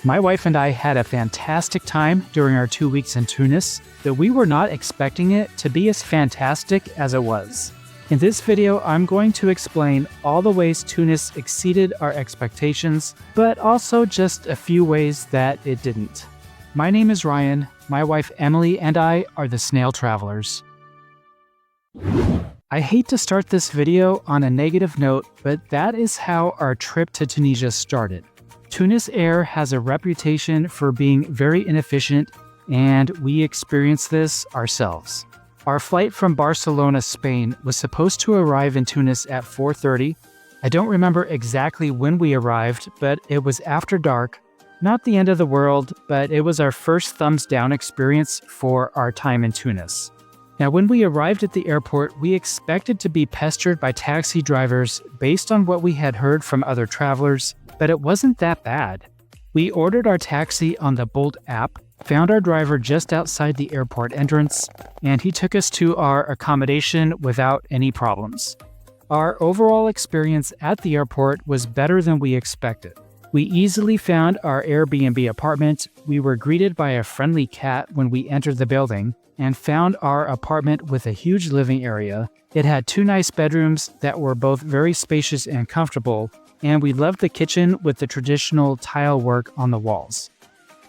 My wife and I had a fantastic time during our 2 weeks in Tunis, but we were not expecting it to be as fantastic as it was. In this video, I'm going to explain all the ways Tunis exceeded our expectations, but also just a few ways that it didn't. My name is Ryan, my wife Emily and I are the Snail Travelers. I hate to start this video on a negative note, but that is how our trip to Tunisia started. Tunis Air has a reputation for being very inefficient, and we experienced this ourselves. Our flight from Barcelona, Spain was supposed to arrive in Tunis at 4:30. I don't remember exactly when we arrived, but it was after dark. Not the end of the world, but it was our first thumbs down experience for our time in Tunis. Now, when we arrived at the airport, we expected to be pestered by taxi drivers based on what we had heard from other travelers, but it wasn't that bad. We ordered our taxi on the Bolt app, found our driver just outside the airport entrance, and he took us to our accommodation without any problems. Our overall experience at the airport was better than we expected. We easily found our Airbnb apartment. We were greeted by a friendly cat when we entered the building, and found our apartment with a huge living area. It had 2 nice bedrooms that were both very spacious and comfortable, and we loved the kitchen with the traditional tile work on the walls.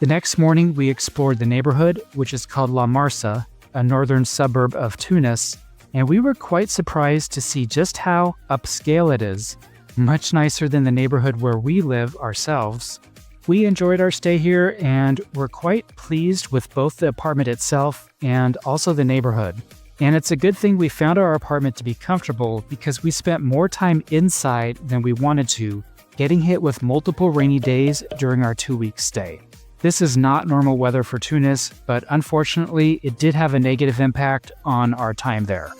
The next morning, we explored the neighborhood, which is called La Marsa, a northern suburb of Tunis, and we were quite surprised to see just how upscale it is, much nicer than the neighborhood where we live ourselves. We enjoyed our stay here and were quite pleased with both the apartment itself and also the neighborhood. And it's a good thing we found our apartment to be comfortable because we spent more time inside than we wanted to, getting hit with multiple rainy days during our 2-week stay. This is not normal weather for Tunis, but unfortunately, it did have a negative impact on our time there.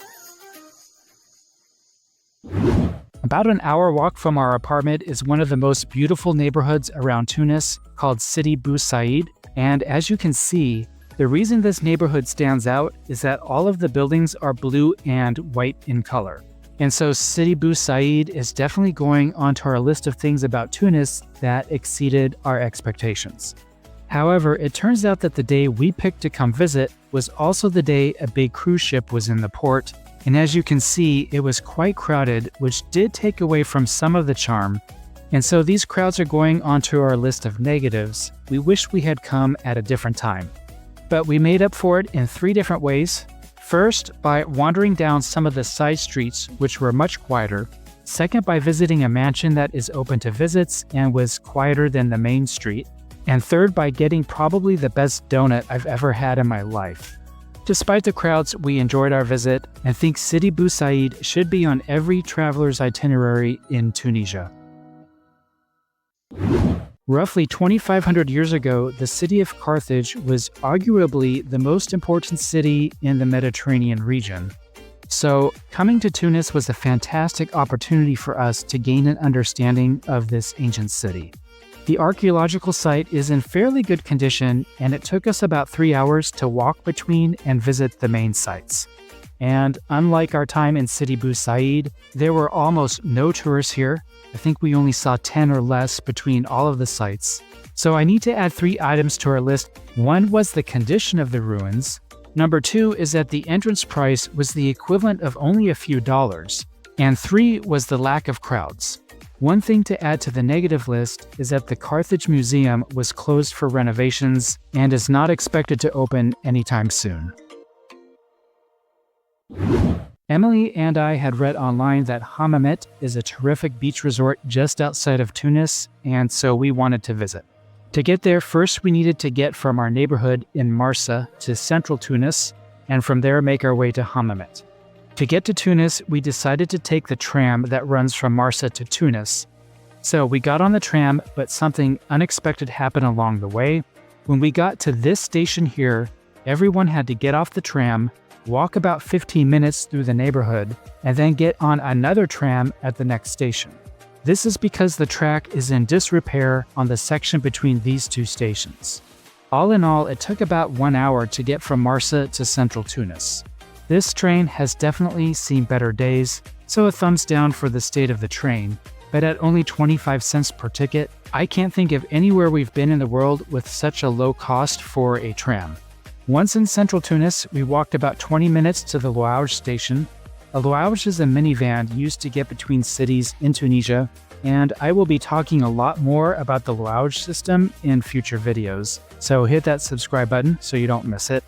About an hour walk from our apartment is one of the most beautiful neighborhoods around Tunis called Sidi Bou Said, and as you can see, the reason this neighborhood stands out is that all of the buildings are blue and white in color. And so Sidi Bou Said is definitely going onto our list of things about Tunis that exceeded our expectations. However, it turns out that the day we picked to come visit was also the day a big cruise ship was in the port, and as you can see, it was quite crowded, which did take away from some of the charm. And so these crowds are going onto our list of negatives. We wish we had come at a different time. But we made up for it in 3 different ways. First, by wandering down some of the side streets, which were much quieter. Second, by visiting a mansion that is open to visits and was quieter than the main street. And third, by getting probably the best donut I've ever had in my life. Despite the crowds, we enjoyed our visit and think Sidi Bou Said should be on every traveler's itinerary in Tunisia. Roughly 2,500 years ago, the city of Carthage was arguably the most important city in the Mediterranean region. So, coming to Tunis was a fantastic opportunity for us to gain an understanding of this ancient city. The archaeological site is in fairly good condition, and it took us about 3 hours to walk between and visit the main sites. And unlike our time in Sidi Bou Said, there were almost no tourists here. I think we only saw 10 or less between all of the sites. So I need to add 3 items to our list. 1 was the condition of the ruins. Number 2 is that the entrance price was the equivalent of only a few dollars. And 3 was the lack of crowds. One thing to add to the negative list is that the Carthage Museum was closed for renovations and is not expected to open anytime soon. Emily and I had read online that Hammamet is a terrific beach resort just outside of Tunis, and so we wanted to visit. To get there, first we needed to get from our neighborhood in Marsa to central Tunis, and from there make our way to Hammamet. To get to Tunis, we decided to take the tram that runs from Marsa to Tunis. So we got on the tram, but something unexpected happened along the way. When we got to this station here, everyone had to get off the tram, walk about 15 minutes through the neighborhood, and then get on another tram at the next station. This is because the track is in disrepair on the section between these 2 stations. All in all, it took about 1 hour to get from Marsa to central Tunis. This train has definitely seen better days, so a thumbs down for the state of the train, but at only 25 cents per ticket, I can't think of anywhere we've been in the world with such a low cost for a tram. Once in central Tunis, we walked about 20 minutes to the Louage station. A Louage is a minivan used to get between cities in Tunisia, and I will be talking a lot more about the Louage system in future videos, so hit that subscribe button so you don't miss it.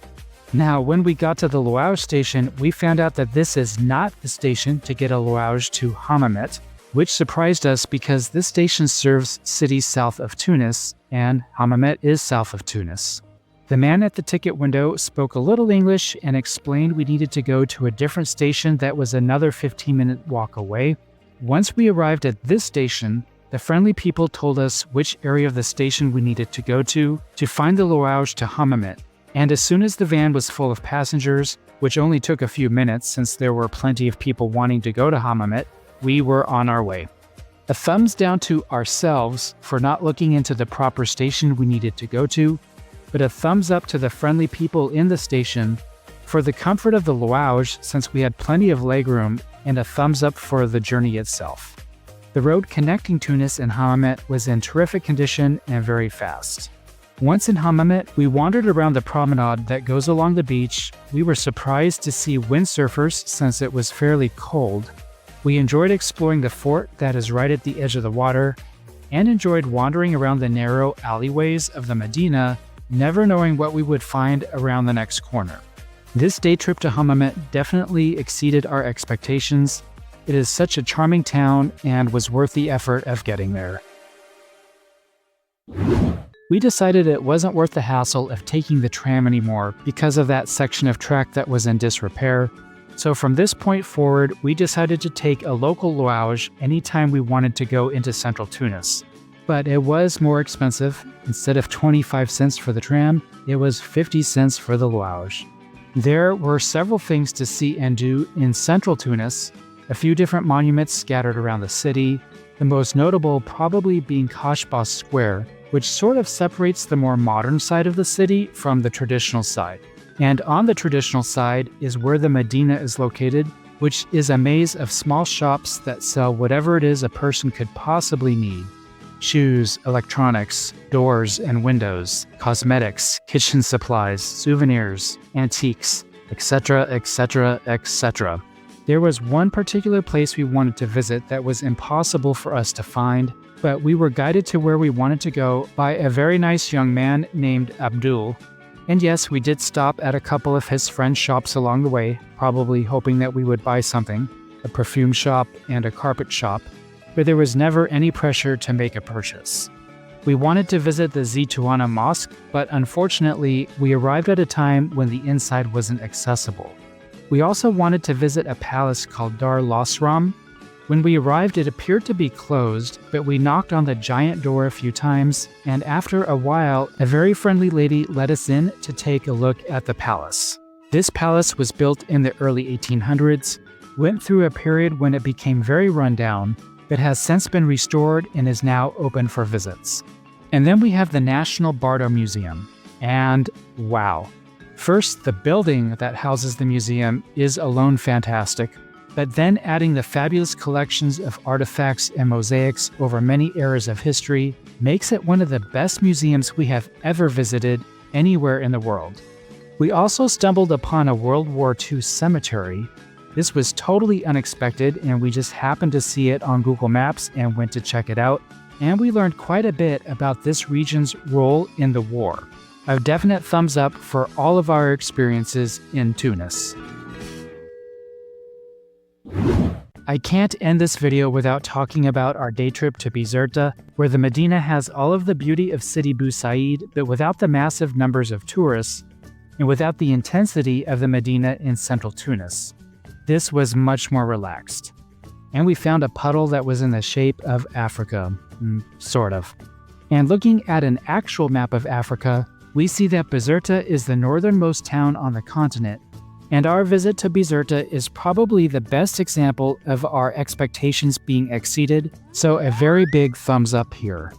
Now, when we got to the Louage station, we found out that this is not the station to get a Louage to Hammamet, which surprised us because this station serves cities south of Tunis, and Hammamet is south of Tunis. The man at the ticket window spoke a little English and explained we needed to go to a different station that was another 15-minute walk away. Once we arrived at this station, the friendly people told us which area of the station we needed to go to find the Louage to Hammamet. And as soon as the van was full of passengers, which only took a few minutes since there were plenty of people wanting to go to Hammamet, we were on our way. A thumbs down to ourselves for not looking into the proper station we needed to go to, but a thumbs up to the friendly people in the station for the comfort of the Louage since we had plenty of legroom, and a thumbs up for the journey itself. The road connecting Tunis and Hammamet was in terrific condition and very fast. Once in Hammamet, we wandered around the promenade that goes along the beach. We were surprised to see windsurfers since it was fairly cold. We enjoyed exploring the fort that is right at the edge of the water, and enjoyed wandering around the narrow alleyways of the Medina, never knowing what we would find around the next corner. This day trip to Hammamet definitely exceeded our expectations. It is such a charming town and was worth the effort of getting there. We decided it wasn't worth the hassle of taking the tram anymore because of that section of track that was in disrepair. So from this point forward, we decided to take a local Louage anytime we wanted to go into central Tunis. But it was more expensive. Instead of 25 cents for the tram, it was 50 cents for the Louage. There were several things to see and do in central Tunis, a few different monuments scattered around the city, the most notable probably being Kashbas Square, which sort of separates the more modern side of the city from the traditional side. And on the traditional side is where the Medina is located, which is a maze of small shops that sell whatever it is a person could possibly need. Shoes, electronics, doors and windows, cosmetics, kitchen supplies, souvenirs, antiques, etc., etc., etc. There was one particular place we wanted to visit that was impossible for us to find, but we were guided to where we wanted to go by a very nice young man named Abdul. And yes, we did stop at a couple of his friends' shops along the way, probably hoping that we would buy something, a perfume shop and a carpet shop, but there was never any pressure to make a purchase. We wanted to visit the Zituana Mosque, but unfortunately, we arrived at a time when the inside wasn't accessible. We also wanted to visit a palace called Dar Losram. When we arrived, it appeared to be closed, but we knocked on the giant door a few times, and after a while, a very friendly lady let us in to take a look at the palace. This palace was built in the early 1800s, went through a period when it became very rundown, but has since been restored and is now open for visits. And then we have the National Bardo Museum. And wow. First, the building that houses the museum is alone fantastic, but then adding the fabulous collections of artifacts and mosaics over many eras of history makes it one of the best museums we have ever visited anywhere in the world. We also stumbled upon a World War II cemetery. This was totally unexpected, and we just happened to see it on Google Maps and went to check it out, and we learned quite a bit about this region's role in the war. A definite thumbs up for all of our experiences in Tunis. I can't end this video without talking about our day trip to Bizerta, where the Medina has all of the beauty of Sidi Bou Said, but without the massive numbers of tourists, and without the intensity of the Medina in central Tunis. This was much more relaxed. And we found a puddle that was in the shape of Africa, sort of. And looking at an actual map of Africa, we see that Bizerta is the northernmost town on the continent, and our visit to Bizerta is probably the best example of our expectations being exceeded, so a very big thumbs up here.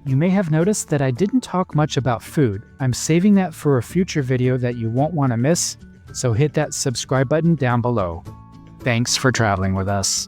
You may have noticed that I didn't talk much about food. I'm saving that for a future video that you won't want to miss, so hit that subscribe button down below. Thanks for traveling with us.